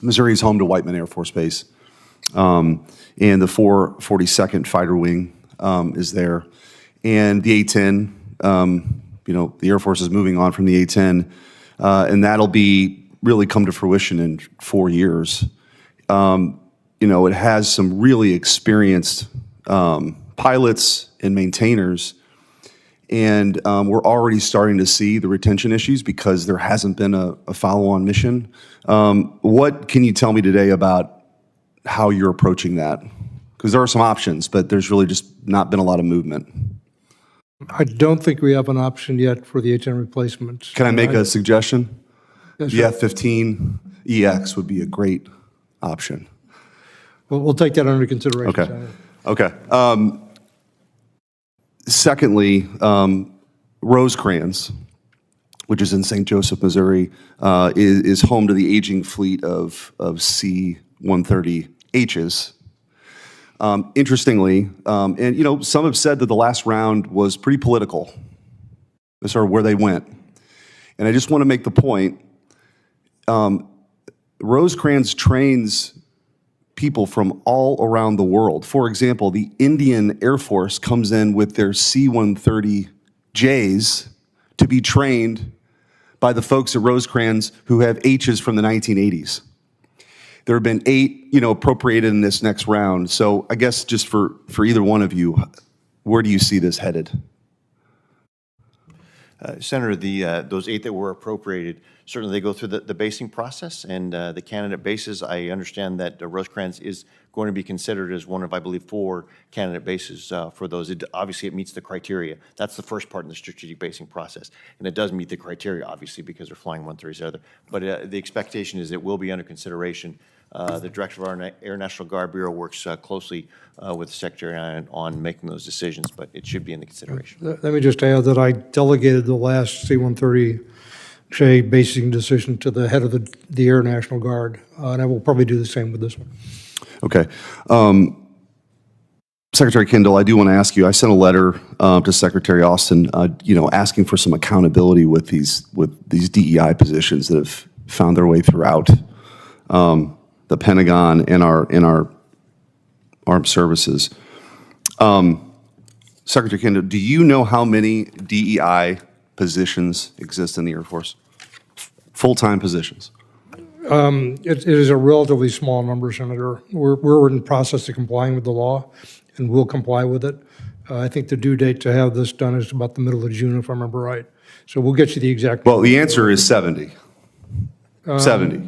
Missouri is home to Whiteman Air Force Base, and the 442nd Fighter Wing is there, and the A-10. The Air Force is moving on from the A-10, and that'll be really come to fruition in 4 years. It has some really experienced pilots and maintainers, and we're already starting to see the retention issues because there hasn't been a follow-on mission. What can you tell me today about how you're approaching that? Because there are some options, but there's really just not been a lot of movement. I don't think we have an option yet for the A-10 replacements. Can I make a suggestion? Yes, The F-15EX would be a great option. Well, we'll take that under consideration, Senator. Okay. Secondly, Rosecrans, which is in St. Joseph, Missouri, is home to the aging fleet of C-130Hs. Interestingly, and some have said that the last round was pretty political, as sort of where they went. And I just want to make the point, Rosecrans trains people from all around the world. For example, the Indian Air Force comes in with their C-130Js to be trained by the folks at Rosecrans who have H's from the 1980s. There have been 8, appropriated in this next round. So I guess just for either one of you, where do you see this headed? Senator, those 8 that were appropriated, certainly they go through the basing process, and the candidate bases, I understand that Rosecrans is going to be considered as one of, I believe, 4 candidate bases for those. Obviously, it meets the criteria. That's the first part in the strategic basing process, and it does meet the criteria, obviously, because they're flying 130s other. But the expectation is it will be under consideration. The Director of our Air National Guard Bureau works closely with the Secretary on making those decisions, but it should be in the consideration. Let me just add that I delegated the last C-130J basing decision to the head of the Air National Guard, and I will probably do the same with this one. Okay. Secretary Kendall, I do want to ask you, I sent a letter to Secretary Austin, asking for some accountability with these DEI positions that have found their way throughout the Pentagon and our armed services. Secretary Kendall, do you know how many DEI positions exist in the Air Force? Full-time positions? It is a relatively small number, Senator. We're in the process of complying with the law, and we'll comply with it. I think the due date to have this done is about the middle of June, if I remember right. So we'll get you the exact. Well, the answer is 70. 70.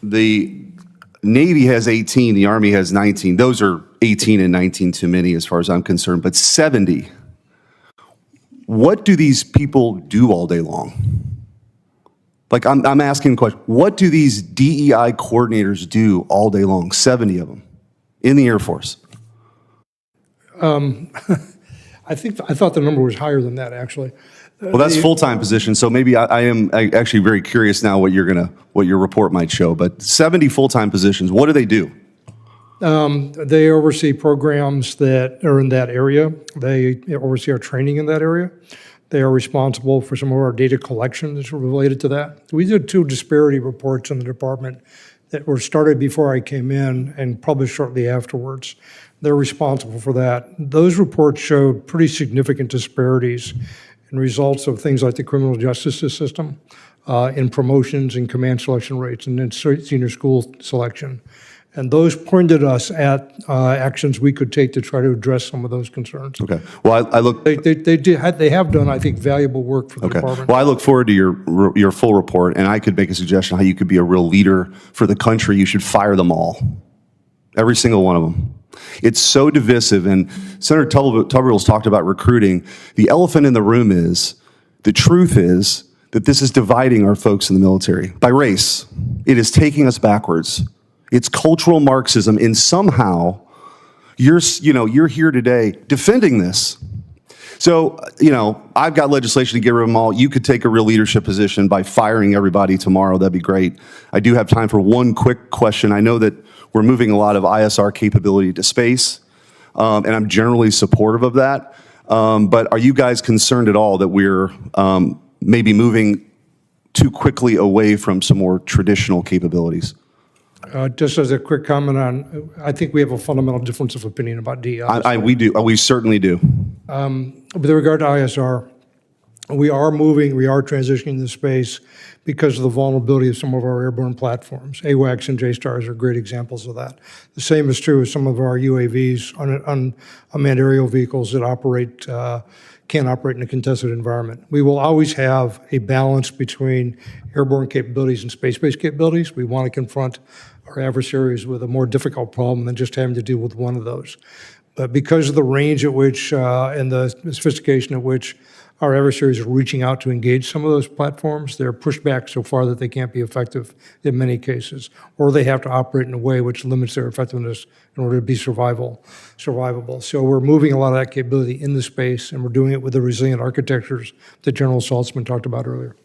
The Navy has 18, the Army has 19. Those are 18 and 19 too many as far as I'm concerned, but 70. What do these people do all day long? Like, I'm asking the question, what do these DEI coordinators do all day long, 70 of them, in the Air Force? I thought the number was higher than that, actually. Well, that's full-time position, so maybe I am actually very curious now what your report might show, but 70 full-time positions, what do they do? They oversee programs that are in that area. They oversee our training in that area. They are responsible for some of our data collection that's related to that. We did 2 disparity reports in the department that were started before I came in and published shortly afterwards. They're responsible for that. Those reports showed pretty significant disparities in results of things like the criminal justice system, in promotions and command selection rates, and then senior school selection. And those pointed us at actions we could take to try to address some of those concerns. Okay. Well, I look. They have done, I think, valuable work for the department. Well, I look forward to your full report, and I could make a suggestion how you could be a real leader for the country. You should fire them all, every single one of them. It's so divisive, and Senator Tuberville's talked about recruiting. The elephant in the room is, the truth is that this is dividing our folks in the military by race. It is taking us backwards. It's cultural Marxism, and somehow you're here today defending this. So, I've got legislation to get rid of them all. You could take a real leadership position by firing everybody tomorrow. That'd be great. I do have time for one quick question. I know that we're moving a lot of ISR capability to space, and I'm generally supportive of that. But are you guys concerned at all that we're maybe moving too quickly away from some more traditional capabilities. Just as a quick comment on, I think we have a fundamental difference of opinion about DEI. We do. We certainly do. With regard to ISR, we are transitioning the space because of the vulnerability of some of our airborne platforms. AWACS and JSTARS are great examples of that. The same is true with some of our UAVs, unmanned aerial vehicles that can operate in a contested environment. We will always have a balance between airborne capabilities and space-based capabilities. We want to confront our adversaries with a more difficult problem than just having to deal with one of those. But because of the range at which and the sophistication at which our adversaries are reaching out to engage some of those platforms, they're pushed back so far that they can't be effective in many cases, or they have to operate in a way which limits their effectiveness in order to be survivable. So we're moving a lot of that capability into space, and we're doing it with the resilient architectures that General Saltzman talked about earlier.